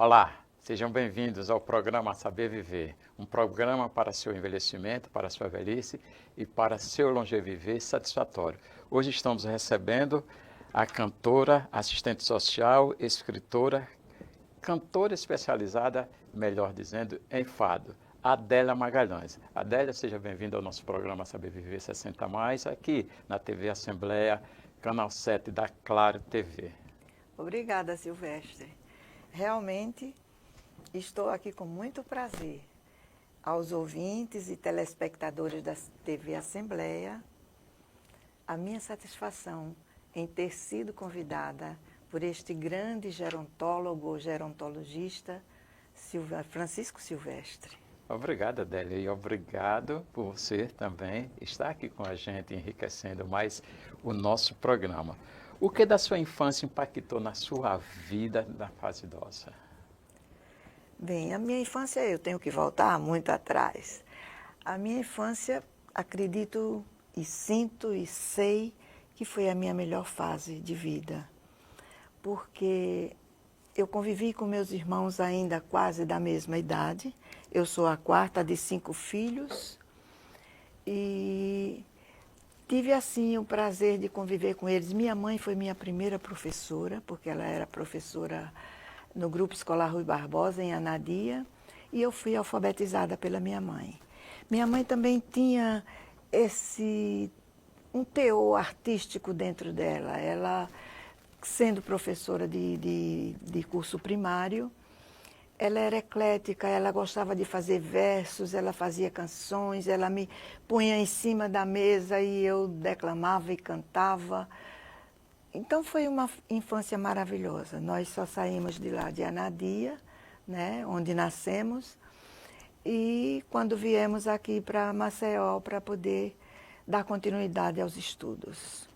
Olá, sejam bem-vindos ao programa Saber Viver, um programa para seu envelhecimento, para sua velhice e para seu longeviver satisfatório. Hoje estamos recebendo a cantora, assistente social, escritora, cantora especializada, melhor dizendo, em fado, Adélia Magalhães. Adélia, seja bem-vinda ao nosso programa Saber Viver 60 Mais, aqui na TV Assembleia, canal 7 da Claro TV. Obrigada, Silvestre. Realmente estou aqui com muito prazer. Aos ouvintes e telespectadores da TV Assembleia, a minha satisfação em ter sido convidada por este grande gerontólogo, gerontologista, Francisco Silvestre. Obrigado, Adélia, e obrigado por você também estar aqui com a gente, enriquecendo mais o nosso programa. O que da sua infância impactou na sua vida na fase idosa? Bem, a minha infância, eu tenho que voltar muito atrás. A minha infância, acredito e sinto e sei que foi a minha melhor fase de vida, porque eu convivi com meus irmãos ainda quase da mesma idade. Eu sou a quarta de 5 filhos e tive, assim, o prazer de conviver com eles. Minha mãe foi minha primeira professora, porque ela era professora no Grupo Escolar Rui Barbosa, em Anadia, e eu fui alfabetizada pela minha mãe. Minha mãe também tinha um teor artístico dentro dela. Ela, sendo professora de curso primário, ela era eclética, ela gostava de fazer versos, ela fazia canções, ela me punha em cima da mesa e eu declamava e cantava. Então foi uma infância maravilhosa. Nós só saímos de lá de Anadia, né, onde nascemos, e quando viemos aqui para Maceió para poder dar continuidade aos estudos.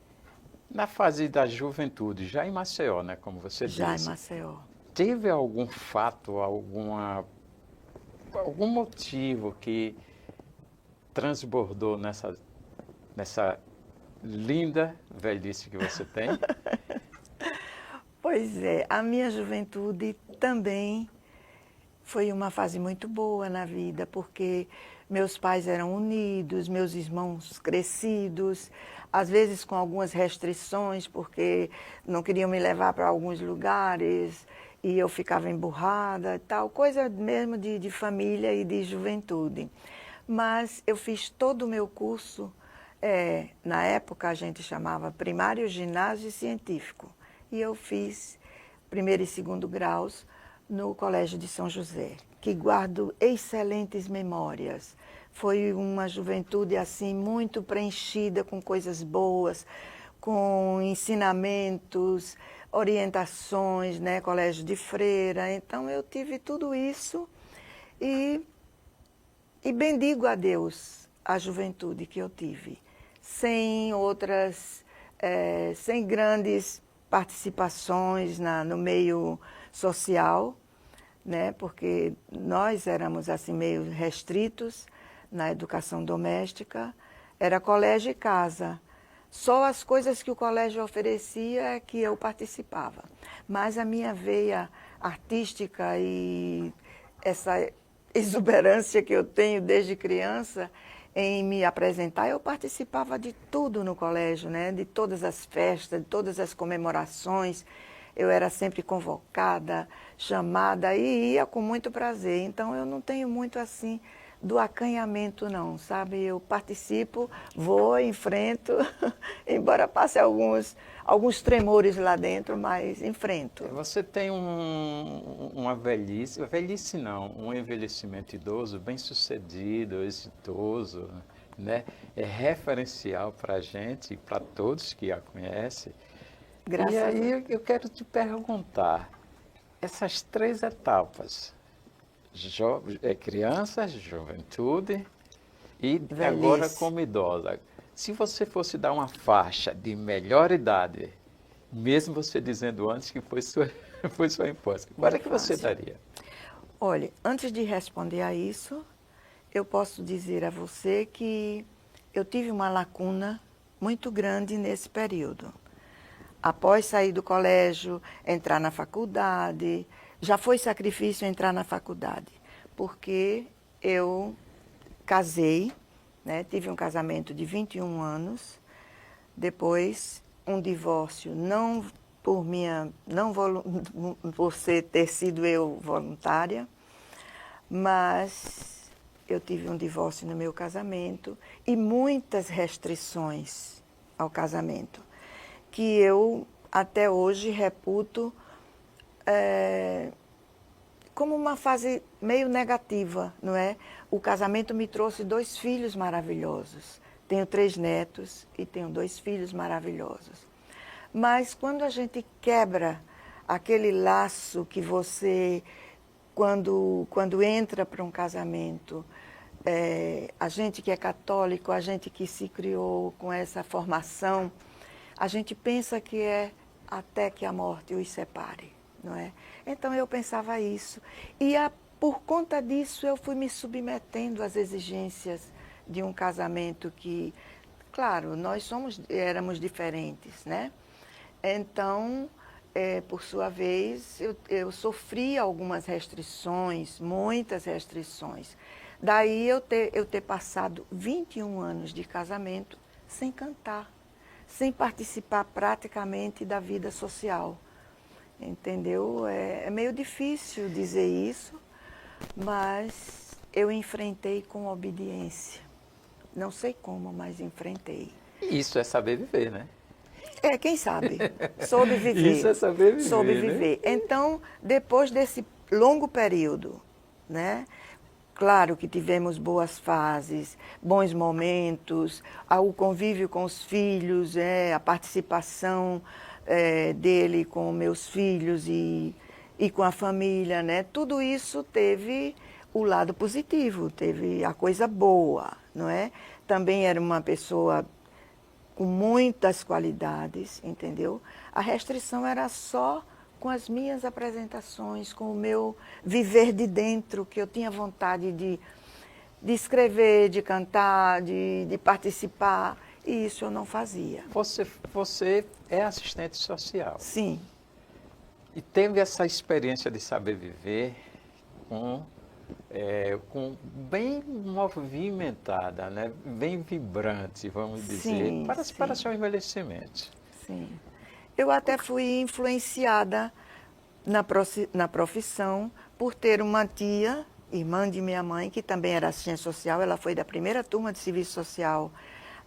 Na fase da juventude, já em Maceió, né, como você disse. Já em Maceió. Teve algum fato, algum motivo que transbordou nessa linda velhice que você tem? Pois é, a minha juventude também foi uma fase muito boa na vida, porque meus pais eram unidos, meus irmãos crescidos, às vezes com algumas restrições, porque não queriam me levar para alguns lugares e eu ficava emburrada e tal, coisa mesmo de família e de juventude. Mas eu fiz todo o meu curso, na época a gente chamava primário, ginásio e científico. E eu fiz primeiro e segundo graus no Colégio de São José, que guardo excelentes memórias. Foi uma juventude assim muito preenchida com coisas boas, com ensinamentos, orientações, né, colégio de freira. Então eu tive tudo isso e bendigo a Deus a juventude que eu tive, sem outras, sem grandes participações no meio social, né, porque nós éramos assim meio restritos na educação doméstica, era colégio e casa. Só as coisas que o colégio oferecia é que eu participava. Mas a minha veia artística e essa exuberância que eu tenho desde criança em me apresentar, eu participava de tudo no colégio, né? De todas as festas, de todas as comemorações. Eu era sempre convocada, chamada e ia com muito prazer. Então eu não tenho muito assim do acanhamento não, sabe? Eu participo, vou, enfrento, embora passe alguns tremores lá dentro, mas enfrento. Você tem uma velhice não, um envelhecimento idoso bem sucedido, exitoso, né? É referencial para a gente e para todos que a conhecem. Graças E a aí Deus. eu quero te perguntar, essas 3 etapas, criança, juventude e Velhice. agora como idosa. Se você fosse dar uma faixa de melhor idade, mesmo você dizendo antes que foi sua infância, qual é que você daria? Olha, antes de responder a isso, eu posso dizer a você que eu tive uma lacuna muito grande nesse período. Após sair do colégio, entrar na faculdade, já foi sacrifício entrar na faculdade, porque eu casei, né, tive um casamento de 21 anos, depois um divórcio, não por ter sido eu voluntária, mas eu tive um divórcio no meu casamento e muitas restrições ao casamento, que eu até hoje reputo como uma fase meio negativa, não é? O casamento me trouxe 2 filhos maravilhosos. Tenho 3 netos e tenho 2 filhos maravilhosos. Mas quando a gente quebra aquele laço que você, quando entra para um casamento, a gente que é católico, a gente que se criou com essa formação, a gente pensa que é até que a morte os separe, não é? Então eu pensava isso. E por conta disso eu fui me submetendo às exigências de um casamento que, claro, nós éramos diferentes, né? Então, por sua vez, eu sofri algumas restrições, muitas restrições. Daí eu ter passado 21 anos de casamento sem cantar, sem participar praticamente da vida social. Entendeu? É meio difícil dizer isso, mas eu enfrentei com obediência. Não sei como, mas enfrentei. Isso é saber viver, né? Quem sabe? Soube viver. Isso é saber viver, Soube viver. né? Então, depois desse longo período, né? Claro que tivemos boas fases, bons momentos, o convívio com os filhos, a participação dele com meus filhos e com a família, né? Tudo isso teve o lado positivo, teve a coisa boa, não é? Também era uma pessoa com muitas qualidades, entendeu? A restrição era só com as minhas apresentações, com o meu viver de dentro, que eu tinha vontade de escrever, de cantar, de participar, e isso eu não fazia. Você é assistente social. Sim. E teve essa experiência de saber viver com bem movimentada, né? Bem vibrante, vamos dizer, para seu envelhecimento. Sim. Eu até fui influenciada na profissão por ter uma tia, irmã de minha mãe, que também era assistente social. Ela foi da primeira turma de serviço social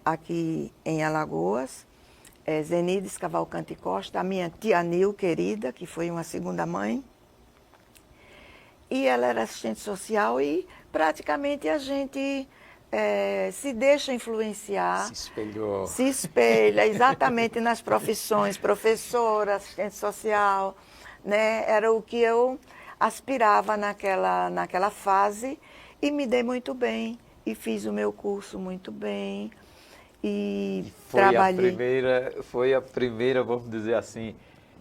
aqui em Alagoas, Zenides Cavalcante Costa, a minha tia Nil, querida, que foi uma segunda mãe. E ela era assistente social e praticamente a gente se deixa influenciar. Se espelhou. Se espelha exatamente nas profissões, professora, assistente social, né? Era o que eu aspirava naquela fase e me dei muito bem e fiz o meu curso muito bem e trabalhei. Foi a primeira, vamos dizer assim,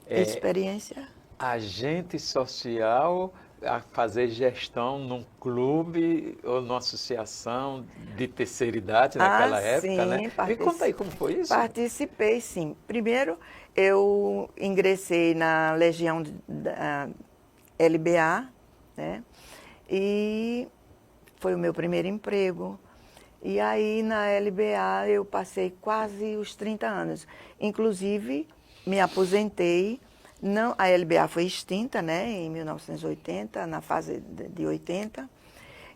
experiência. Agente social a fazer gestão num clube ou numa associação de terceira idade naquela época, sim, né? Me conta aí como foi isso. Participei, sim. Primeiro, eu ingressei na Legião da LBA, né? E foi o meu primeiro emprego. E aí, na LBA, eu passei quase os 30 anos. Inclusive, me aposentei. Não, a LBA foi extinta, né, em 1980, na fase de 80,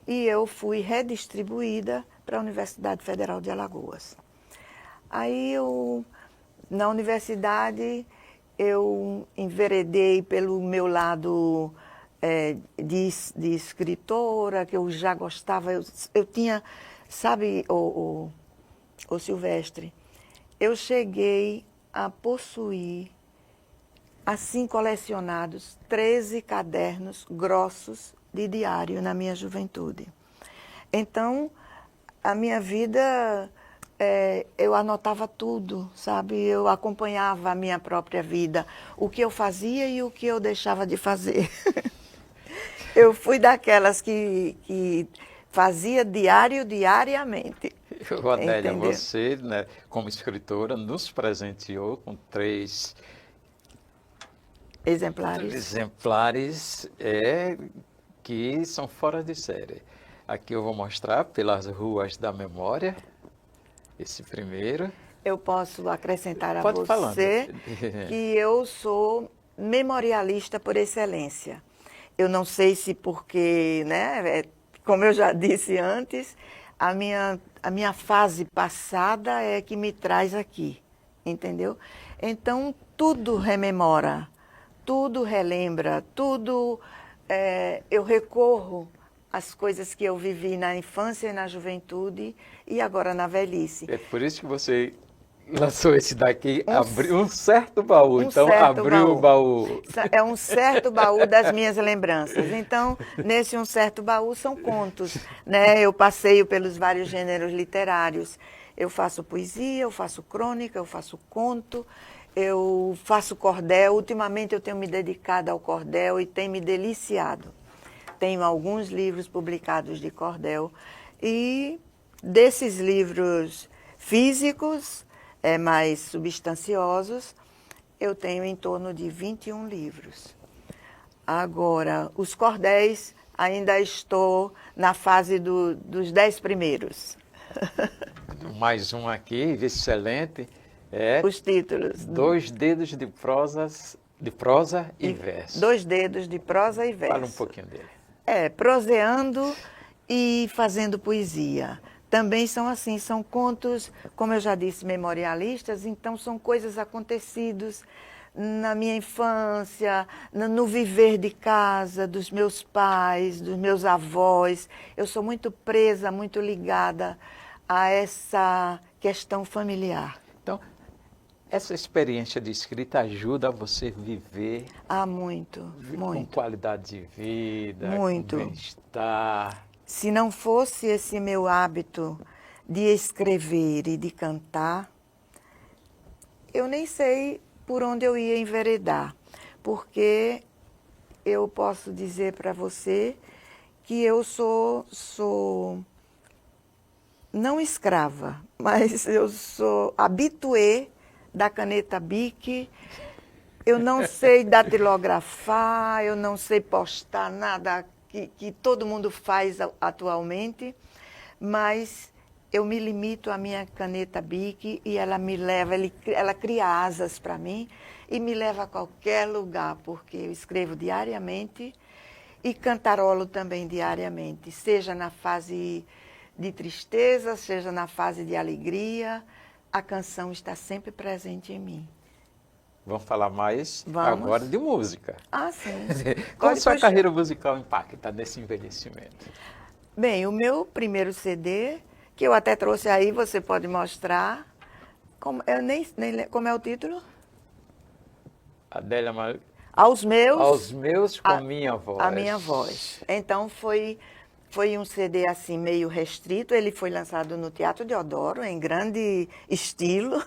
e eu fui redistribuída para a Universidade Federal de Alagoas. Aí, na universidade, eu enveredei pelo meu lado de escritora, que eu já gostava, eu tinha, sabe, o Silvestre, eu cheguei a possuir, assim colecionados, 13 cadernos grossos de diário na minha juventude. Então, a minha vida, eu anotava tudo, sabe? Eu acompanhava a minha própria vida, o que eu fazia e o que eu deixava de fazer. Eu fui daquelas que fazia diariamente. Odélia, você, né, como escritora, nos presenteou com 3 exemplares. Exemplares que são fora de série. Aqui eu vou mostrar Pelas Ruas da Memória, esse primeiro. Eu posso acrescentar a Pode você falando. que eu sou memorialista por excelência. Eu não sei se porque, né, como eu já disse antes, a minha fase passada é que me traz aqui, entendeu? Então, tudo rememora, tudo relembra, tudo eu recorro às coisas que eu vivi na infância e na juventude e agora na velhice. É por isso que você lançou esse daqui, abriu um certo baú, então certo abriu o baú. É um certo baú das minhas lembranças. Então, nesse um certo baú são contos, né? Eu passeio pelos vários gêneros literários. Eu faço poesia, eu faço crônica, eu faço conto, eu faço cordel. Ultimamente eu tenho me dedicado ao cordel e tem me deliciado. Tenho alguns livros publicados de cordel e desses livros físicos, mais substanciosos, eu tenho em torno de 21 livros. Agora, os cordéis, ainda estou na fase dos 10 primeiros. Mais um aqui, excelente, Os títulos. 2 dedos de prosa e verso. 2 dedos de prosa e verso. Fala um pouquinho dele. Proseando e fazendo poesia. Também são assim, são contos, como eu já disse, memorialistas, então são coisas acontecidas na minha infância, no viver de casa, dos meus pais, dos meus avós. Eu sou muito presa, muito ligada a essa questão familiar. Então, essa experiência de escrita ajuda você a viver Muito, com muito. qualidade de vida, Muito. com bem-estar. Se não fosse esse meu hábito de escrever e de cantar, eu nem sei por onde eu ia enveredar, porque eu posso dizer para você que eu sou não escrava, mas eu sou habituê da caneta Bic. Eu não sei datilografar, eu não sei postar nada que todo mundo faz atualmente, mas eu me limito à minha caneta Bic e ela me leva, ela cria asas para mim e me leva a qualquer lugar, porque eu escrevo diariamente e cantarolo também diariamente, seja na fase de tristeza, seja na fase de alegria, a canção está sempre presente em mim. Vamos falar mais Vamos. agora de música. Ah, sim. Como a sua carreira musical impacta nesse envelhecimento? Bem, o meu primeiro CD, que eu até trouxe aí, você pode mostrar. Eu nem como é o título? Adélia Aos meus. Aos meus com minha voz. A minha voz. Então foi um CD assim meio restrito. Ele foi lançado no Teatro Deodoro, em grande estilo,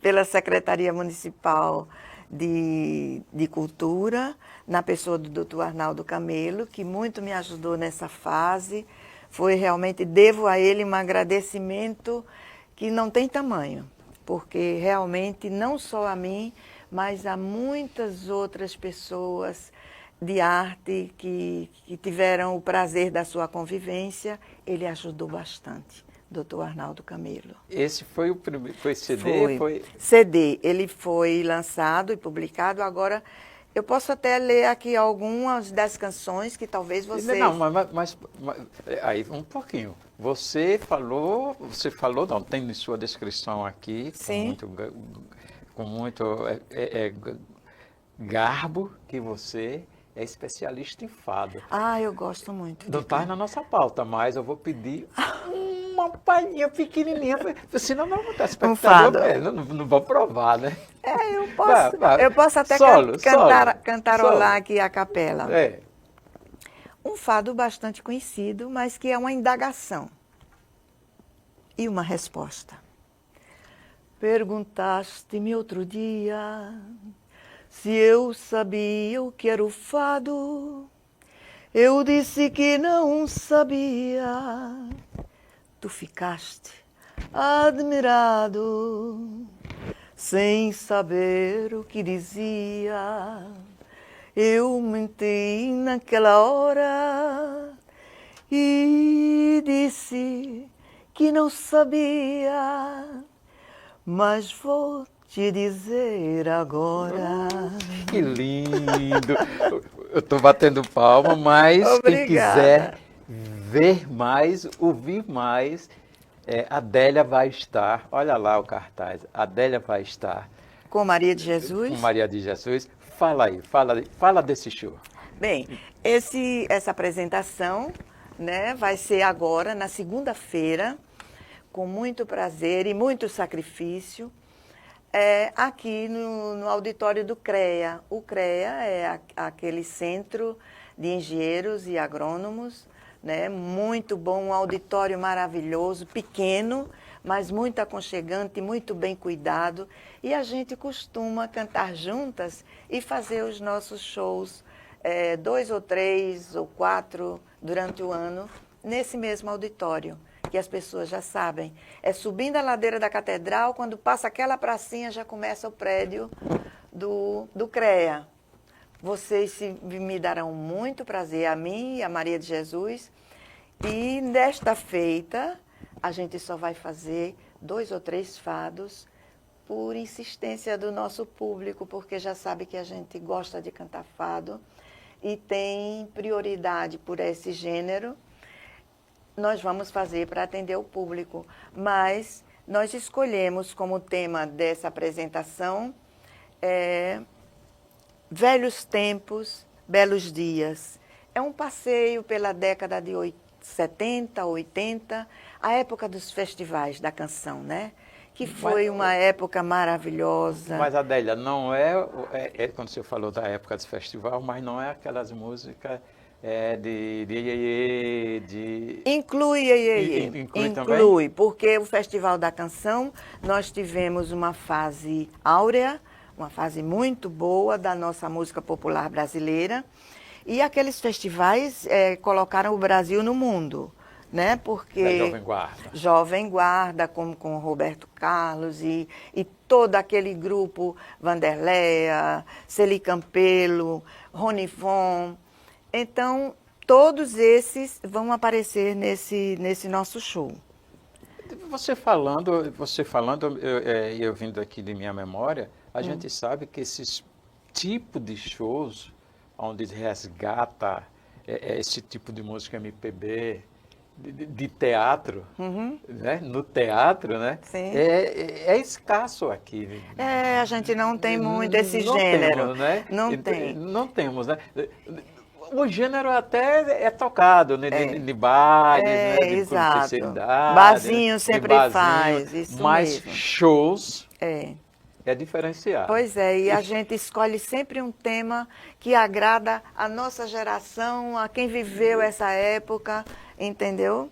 pela Secretaria Municipal de Cultura, na pessoa do Dr. Arnaldo Camelo, que muito me ajudou nessa fase. Realmente, devo a ele um agradecimento que não tem tamanho, porque realmente não só a mim, mas a muitas outras pessoas de arte que tiveram o prazer da sua convivência, ele ajudou bastante, Dr. Arnaldo Camelo. Esse foi o primeiro, foi CD? Foi CD, ele foi lançado e publicado. Agora, eu posso até ler aqui algumas das canções que talvez você... Não, mas aí um pouquinho. Você falou, não, tem sua descrição aqui, Sim. com muito garbo, que você é especialista em fado. Ah, eu gosto muito. Não está na nossa pauta, mas eu vou pedir uma palhinha pequenininha, senão não vou estar Um fado. Não vou provar, né? Eu posso até cantarolar aqui a capela. Um fado bastante conhecido, mas que é uma indagação e uma resposta. Perguntaste-me outro dia se eu sabia o que era o fado. Eu disse que não sabia. Tu ficaste admirado, sem saber o que dizia. eu menti naquela hora e disse que não sabia, mas vou te dizer agora. Que lindo! Eu estou batendo palma, mas quem quiser ver mais, ouvir mais, Adélia vai estar, olha lá o cartaz, Adélia vai estar. Com Maria de Jesus? Com Maria de Jesus. Fala aí, fala desse show. Bem, essa apresentação, né, vai ser agora, na segunda-feira, com muito prazer e muito sacrifício, aqui no auditório do CREA. O CREA é aquele centro de engenheiros e agrônomos, né, muito bom, um auditório maravilhoso, pequeno, mas muito aconchegante, muito bem cuidado. E a gente costuma cantar juntas e fazer os nossos shows, 2 ou 3 ou 4 durante o ano, nesse mesmo auditório, que as pessoas já sabem. É subindo a ladeira da catedral, quando passa aquela pracinha, já começa o prédio do CREA. Vocês me darão muito prazer, a mim e a Maria de Jesus. E nesta feita, a gente só vai fazer 2 ou 3 fados por insistência do nosso público, porque já sabe que a gente gosta de cantar fado e tem prioridade por esse gênero. Nós vamos fazer para atender o público, mas nós escolhemos como tema dessa apresentação Velhos Tempos, Belos Dias. É um passeio pela década de 70, 80, a época dos festivais da canção, né? Que foi uma época maravilhosa. Mas, Adélia, não quando você falou da época dos festivais, mas não é aquelas músicas Inclui, Iê. Inclui também? Porque o Festival da Canção, nós tivemos uma fase áurea, uma fase muito boa da nossa música popular brasileira. E aqueles festivais colocaram o Brasil no mundo, né? Porque da Jovem Guarda. Jovem Guarda, como com o Roberto Carlos e todo aquele grupo, Vanderléa, Celi Campelo, Ronivon. Então, todos esses vão aparecer nesse nosso show. Você falando, eu vindo aqui de minha memória, a gente sabe que esses tipos de shows, onde resgata esse tipo de música MPB, de teatro, né? No teatro, né? Sim. É escasso aqui. A gente não tem muito esse gênero. Temos, né? Não temos, né? O gênero até é tocado, né? De bares, né? De exato. terceira-idade, Barzinho sempre faz, isso mas mesmo. Shows é diferenciado. Pois é, e a gente escolhe sempre um tema que agrada a nossa geração, a quem viveu essa época, entendeu?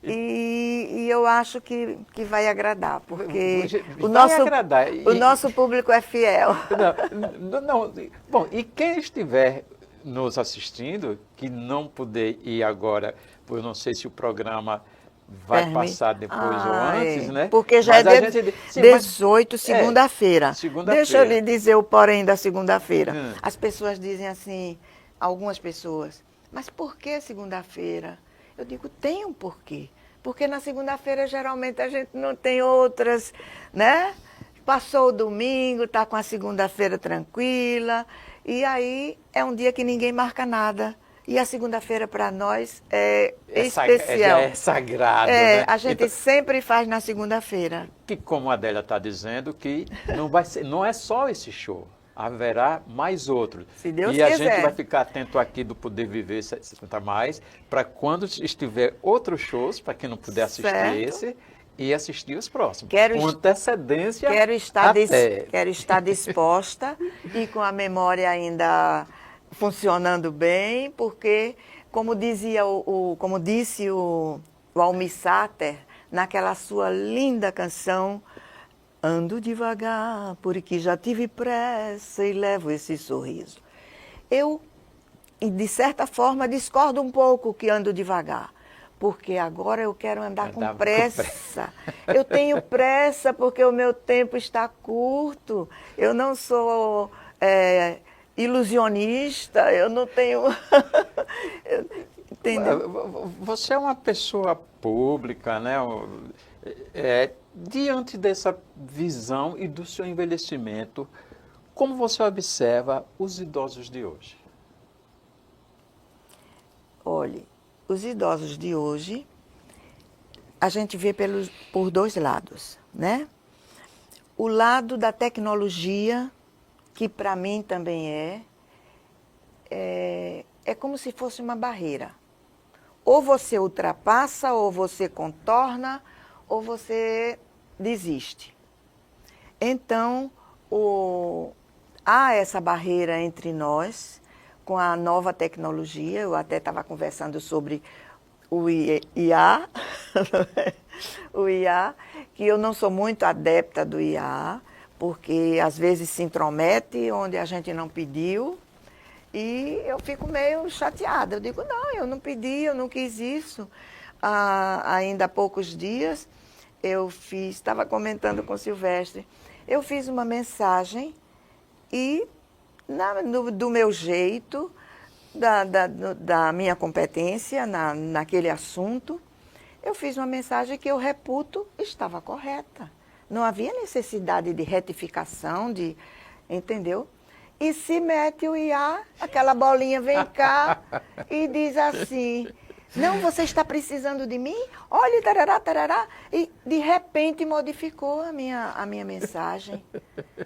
E eu acho que vai agradar, porque o nosso público é fiel. Não. Bom, e quem estiver nos assistindo, que não puder ir agora, pois não sei se o programa vai passar depois ou antes, né? Porque já mas é 18, segunda-feira. Deixa eu lhe dizer o porém da segunda-feira. As pessoas dizem assim, algumas pessoas, mas por que segunda-feira? Eu digo, tem um porquê. Porque na segunda-feira, geralmente, a gente não tem outras, né? Passou o domingo, está com a segunda-feira tranquila, e aí é um dia que ninguém marca nada. E a segunda-feira para nós é especial. É sagrado, né? A gente sempre faz na segunda-feira. Que como a Adélia está dizendo, que não é só esse show. Haverá mais outros. Se Deus quiser. E a gente vai ficar atento aqui do Poder Viver 60 Mais, para quando estiver outros shows, para quem não puder assistir esse, e assistir os próximos. Com antecedência. Quero estar disposta e com a memória ainda funcionando bem, porque, como disse o Almir Sater, naquela sua linda canção, ando devagar, porque já tive pressa e levo esse sorriso. Eu, de certa forma, discordo um pouco que ando devagar, porque agora eu quero andar com pressa. Eu tenho pressa porque o meu tempo está curto. Eu não sou ilusionista, eu não tenho... Entendeu? Você é uma pessoa pública, né? Diante dessa visão e do seu envelhecimento, como você observa os idosos de hoje? Olhe, os idosos de hoje, a gente vê por dois lados, né? O lado da tecnologia, que para mim também é como se fosse uma barreira. Ou você ultrapassa, ou você contorna, ou você desiste. Então, há essa barreira entre nós, com a nova tecnologia. Eu até estava conversando sobre o IA, o IA, que eu não sou muito adepta do IA, porque às vezes se intromete onde a gente não pediu, e eu fico meio chateada. Eu digo, não, eu não pedi, eu não quis isso. Ainda há poucos dias, estava comentando com o Silvestre, eu fiz uma mensagem e, do meu jeito, da minha competência naquele assunto, eu fiz uma mensagem que eu reputo estava correta. Não havia necessidade de retificação, entendeu? E se mete o IA, aquela bolinha vem cá e diz assim, não, você está precisando de mim? Olha, tarará, tarará. E de repente modificou a minha mensagem.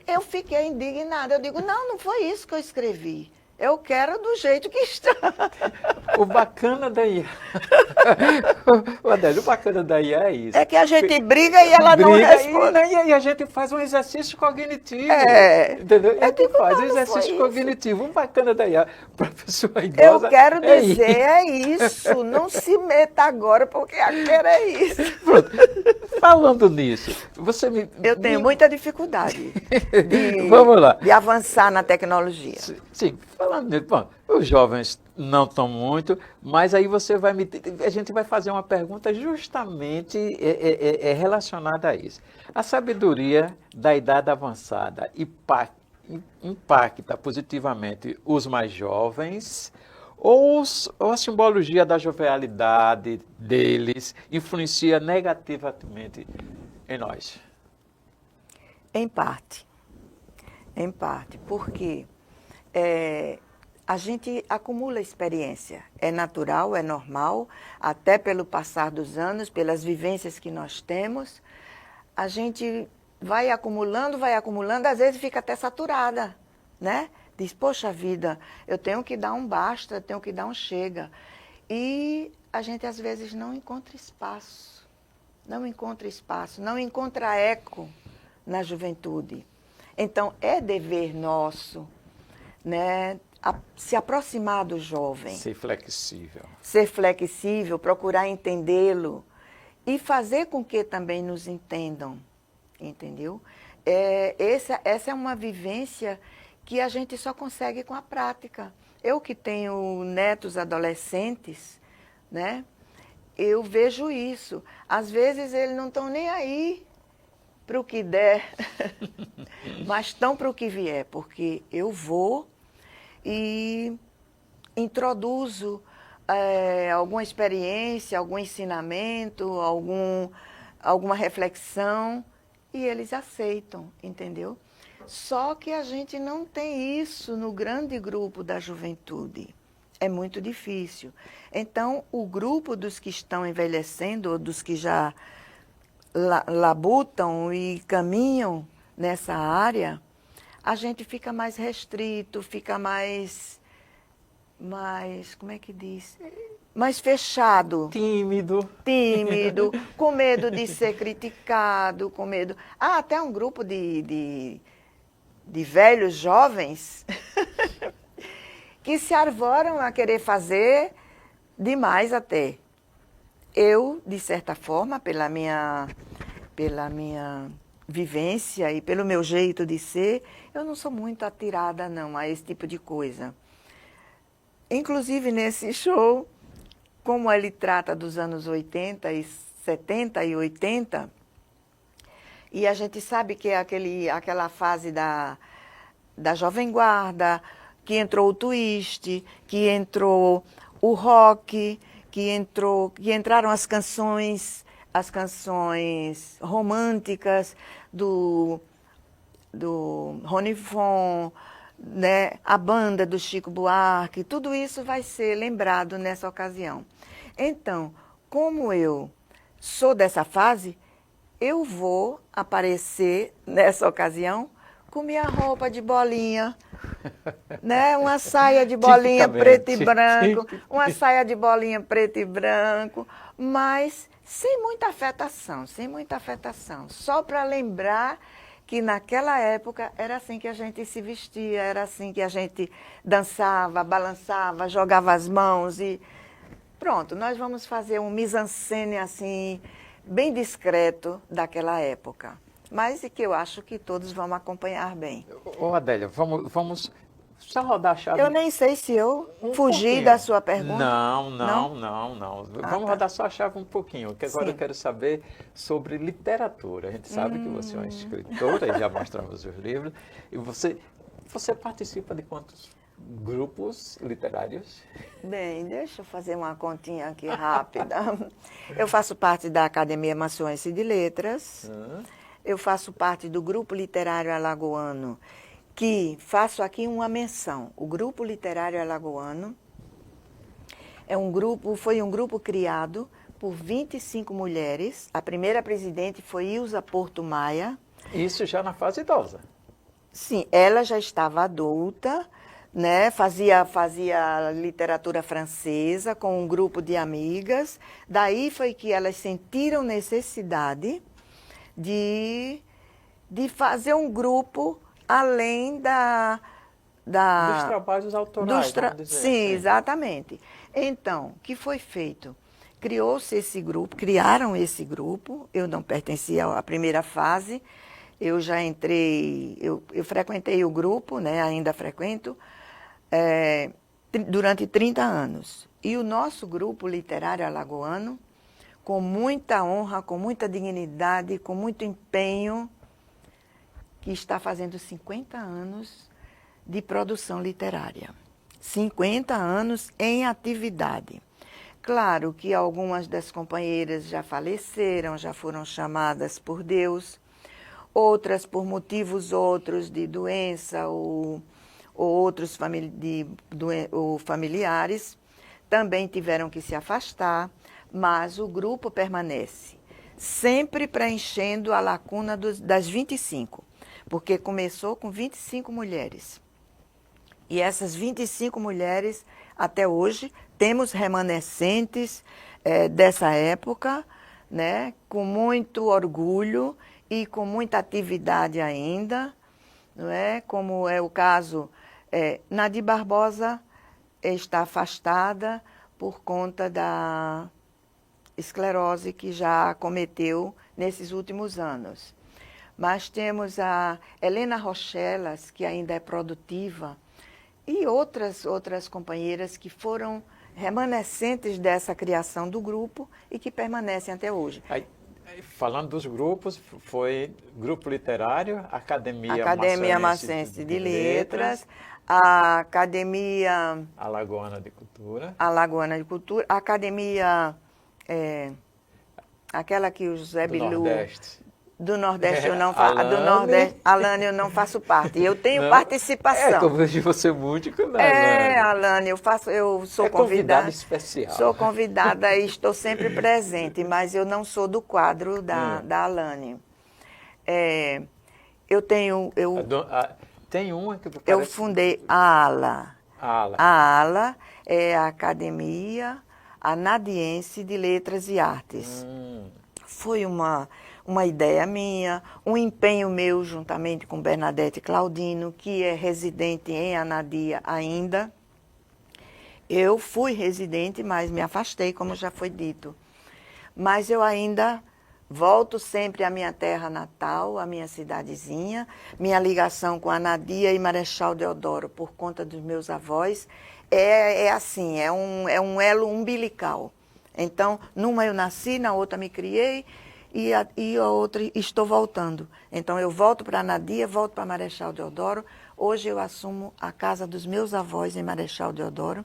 Eu fiquei indignada. Eu digo, não foi isso que eu escrevi. Eu quero do jeito que está. O bacana da IA... Adélio, o bacana da IA é isso. É que a gente briga e ela não responde. E a gente faz um exercício cognitivo. Entendeu? A gente faz um exercício cognitivo. O bacana da IA para a pessoa idosa. Eu quero dizer, isso. Não se meta agora, porque a quero é isso. Pronto. Falando nisso, eu tenho muita dificuldade Vamos lá. de avançar na tecnologia. Sim, falando nisso, bom, os jovens não estão muito, mas aí a gente vai fazer uma pergunta justamente relacionada a isso. A sabedoria da idade avançada impacta positivamente os mais jovens ou a simbologia da jovialidade deles influencia negativamente em nós? Em parte, porque a gente acumula experiência, é natural, é normal, até pelo passar dos anos, pelas vivências que nós temos, a gente vai acumulando, às vezes fica até saturada, né? Diz, poxa vida, eu tenho que dar um basta, tenho que dar um chega. E a gente às vezes não encontra espaço, não encontra eco na juventude. Então, é dever nosso, né, se aproximar do jovem. Ser flexível. Ser flexível, procurar entendê-lo e fazer com que também nos entendam, entendeu? Essa é uma vivência que a gente só consegue com a prática. Eu que tenho netos adolescentes, né, eu vejo isso. Às vezes eles não estão nem aí para o que der, mas estão para o que vier, porque eu vou e introduzo alguma experiência, algum ensinamento, alguma reflexão, e eles aceitam, entendeu? Só que a gente não tem isso no grande grupo da juventude. É muito difícil. Então, o grupo dos que estão envelhecendo, ou dos que já labutam e caminham nessa área, a gente fica mais restrito, fica mais, como é que diz? Mais fechado. Tímido, com medo de ser criticado, com medo... até um grupo de velhos jovens que se arvoram a querer fazer demais até. Eu, de certa forma, pela minha vivência e pelo meu jeito de ser, eu não sou muito atirada não a esse tipo de coisa. Inclusive nesse show, como ele trata dos anos 80 e 70 e 80, e a gente sabe que é aquela fase da Jovem Guarda, que entrou o twist, que entrou o rock, que entraram as canções românticas do Rony Von, né? A banda do Chico Buarque, tudo isso vai ser lembrado nessa ocasião. Então, como eu sou dessa fase, eu vou aparecer nessa ocasião com minha roupa de bolinha, né? Uma saia de bolinha preto e branco, uma saia de bolinha preto e branco, mas sem muita afetação, só para lembrar que naquela época era assim que a gente se vestia, era assim que a gente dançava, balançava, jogava as mãos e pronto, nós vamos fazer um mise-en-scène assim, bem discreto daquela época. Mas e que eu acho que todos vão acompanhar bem. Ô Adélia, vamos só rodar a chave. Eu nem sei se eu fugi da sua pergunta. Não. Vamos rodar só a chave um pouquinho, que agora eu quero saber sobre literatura. A gente sabe que você é uma escritora, e já mostramos os livros. E você participa de quantos grupos literários? Bem, deixa eu fazer uma continha aqui rápida. Eu faço parte da Academia Amazonense de Letras. Eu faço parte do Grupo Literário Alagoano, que faço aqui uma menção. O Grupo Literário Alagoano foi um grupo criado por 25 mulheres. A primeira presidente foi Ilza Porto Maia. Isso já na fase idosa. Sim, ela já estava adulta, né? Fazia literatura francesa com um grupo de amigas. Daí foi que elas sentiram necessidade de fazer um grupo além dos trabalhos autorais, vamos dizer. Sim, exatamente. Então, o que foi feito? Criou-se esse grupo, criaram esse grupo, eu não pertencia à primeira fase, eu já entrei, eu frequentei o grupo, né, ainda frequento, durante 30 anos. E o nosso grupo literário alagoano, com muita honra, com muita dignidade, com muito empenho, que está fazendo 50 anos de produção literária. 50 anos em atividade. Claro que algumas das companheiras já faleceram, já foram chamadas por Deus, outras por motivos outros de doença ou outros familiares, também tiveram que se afastar, mas o grupo permanece, sempre preenchendo a lacuna das 25. Porque começou com 25 mulheres. E essas 25 mulheres, até hoje, temos remanescentes dessa época, né, com muito orgulho e com muita atividade ainda, não é? Como é o caso, Nadir Barbosa está afastada por conta da esclerose que já acometeu nesses últimos anos. Mas temos a Helena Rochelas, que ainda é produtiva, e outras companheiras que foram remanescentes dessa criação do grupo e que permanecem até hoje. Falando dos grupos, foi Grupo Literário, Academia Amazonense de Letras, a Academia Alagoana de Cultura, a Academia, aquela que o José Bilu... Do Nordeste eu não faço. Do Nordeste, Alane, eu não faço parte. Eu tenho participação. Eu vejo você muito com Alane. Alane, eu sou convidada especial. Sou convidada e estou sempre presente, mas eu não sou do quadro da Alane. Tem uma que eu fundei a ALA. A ALA é a Academia Anadiense de Letras e Artes. Foi uma ideia minha, um empenho meu juntamente com Bernadette Claudino, que é residente em Anadia ainda. Eu fui residente, mas me afastei, como já foi dito. Mas eu ainda volto sempre à minha terra natal, à minha cidadezinha. Minha ligação com Anadia e Marechal Deodoro, por conta dos meus avós, é assim, é um elo umbilical. Então, numa eu nasci, na outra me criei, e a outra estou voltando. Então eu volto para Anadia, volto para Marechal Deodoro. Hoje eu assumo a casa dos meus avós em Marechal Deodoro,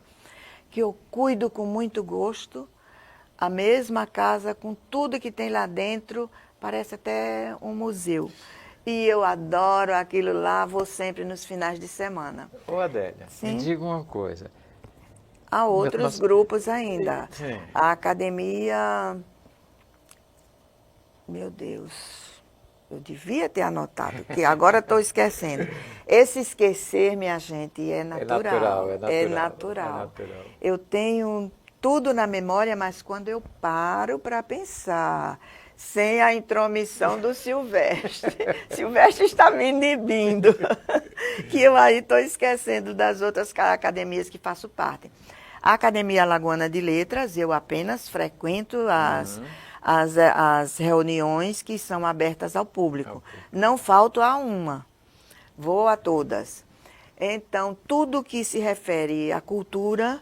que eu cuido com muito gosto. A mesma casa com tudo que tem lá dentro, parece até um museu. E eu adoro aquilo lá, vou sempre nos finais de semana. Ô Adélia, me diga uma coisa. Há outros grupos ainda. Sim. A academia... Meu Deus, eu devia ter anotado, que agora estou esquecendo. Esse esquecer, minha gente, é natural. É natural. Eu tenho tudo na memória, mas quando eu paro para pensar, sem a intromissão do Silvestre, Silvestre está me inibindo, que eu aí estou esquecendo das outras academias que faço parte. A Academia Alagoana de Letras, eu apenas frequento as reuniões que são abertas ao público. Não falto a uma, vou a todas. Então, tudo que se refere à cultura,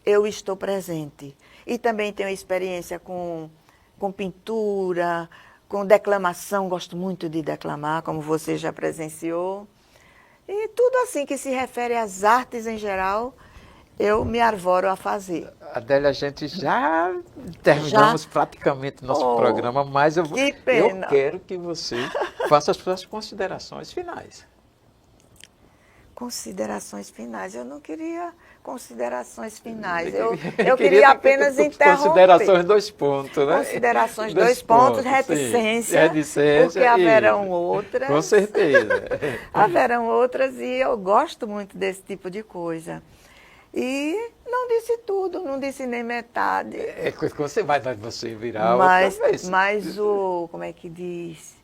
eu estou presente. E também tenho experiência com pintura, com declamação, gosto muito de declamar, como você já presenciou. E tudo assim que se refere às artes em geral, eu me arvoro a fazer. Adélia, a gente já terminamos praticamente nosso programa, mas eu quero que você faça as suas considerações finais. Considerações finais. Eu não queria considerações finais. Eu queria apenas interromper. Considerações 2 pontos, né? Considerações 2 pontos, reticência, porque haverão outras. Com certeza. Haverão outras e eu gosto muito desse tipo de coisa. E não disse tudo, não disse nem metade. Você vai virar outra vez. Mas como é que diz?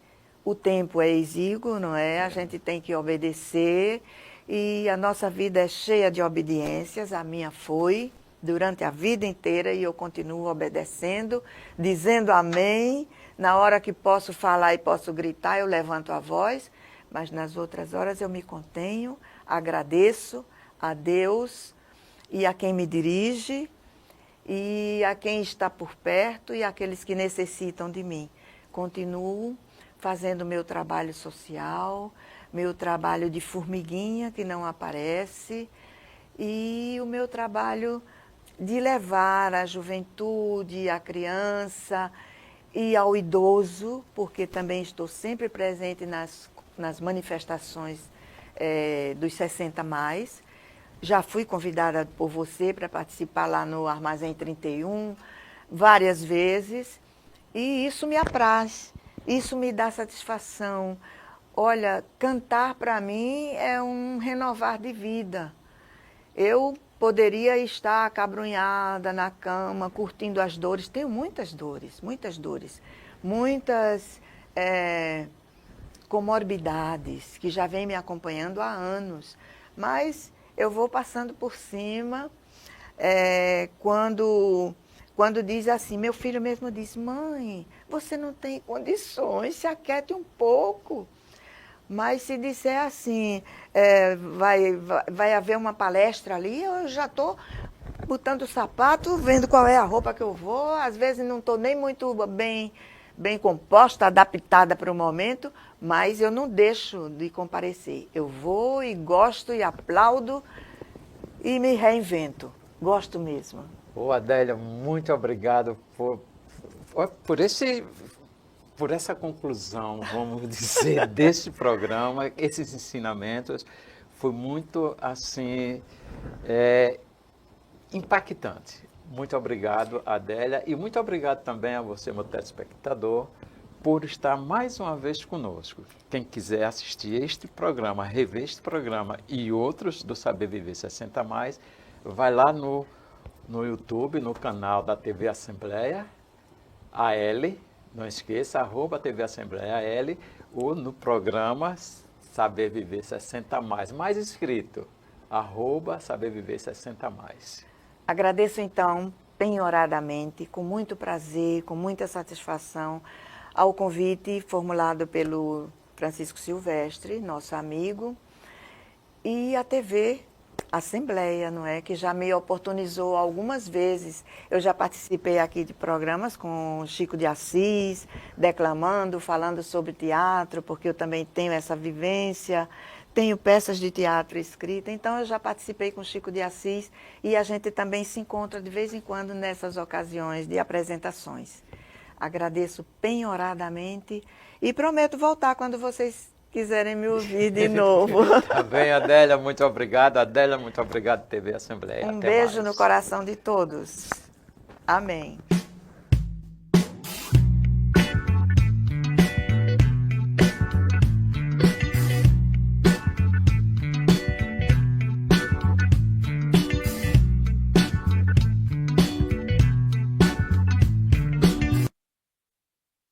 O tempo é exíguo, não é? A gente tem que obedecer. E a nossa vida é cheia de obediências, a minha foi durante a vida inteira e eu continuo obedecendo, dizendo amém. Na hora que posso falar e posso gritar, eu levanto a voz, mas nas outras horas eu me contenho, agradeço a Deus e a quem me dirige e a quem está por perto e aqueles que necessitam de mim. Continuo fazendo meu trabalho social, meu trabalho de formiguinha que não aparece e o meu trabalho de levar a juventude, a criança e ao idoso, porque também estou sempre presente nas manifestações dos 60+. Já fui convidada por você para participar lá no Armazém 31 várias vezes e isso me apraz, isso me dá satisfação. Olha, cantar para mim é um renovar de vida. Eu poderia estar acabrunhada na cama, curtindo as dores. Tenho muitas dores, muitas comorbidades que já vêm me acompanhando há anos. Mas eu vou passando por cima. Quando diz assim, meu filho mesmo diz, mãe, você não tem condições, se aquiete um pouco. Mas se disser assim, vai haver uma palestra ali, eu já estou botando o sapato, vendo qual é a roupa que eu vou. Às vezes não estou nem muito bem composta, adaptada para o momento, mas eu não deixo de comparecer. Eu vou e gosto e aplaudo e me reinvento. Gosto mesmo. Ô Adélia, muito obrigado por essa conclusão, vamos dizer, desse programa, esses ensinamentos, foi muito, assim, impactante. Muito obrigado, Adélia, e muito obrigado também a você, meu telespectador, por estar mais uma vez conosco. Quem quiser assistir este programa, rever este programa e outros do Saber Viver 60+, vai lá no YouTube, no canal da TV Assembleia, AL, não esqueça, @TV Assembleia L, ou no programa Saber Viver 60+, mais escrito, @Saber Viver 60+. Agradeço então, penhoradamente, com muito prazer, com muita satisfação, ao convite formulado pelo Francisco Silvestre, nosso amigo, e a TV Assembleia, não é? Que já me oportunizou algumas vezes. Eu já participei aqui de programas com Chico de Assis, declamando, falando sobre teatro, porque eu também tenho essa vivência. Tenho peças de teatro escritas, então eu já participei com Chico de Assis e a gente também se encontra de vez em quando nessas ocasiões de apresentações. Agradeço penhoradamente e prometo voltar quando vocês quiserem me ouvir de novo. Tá bem, Adélia, muito obrigado. Adélia, muito obrigado, TV Assembleia. Um Até beijo mais. no coração de todos. Amém.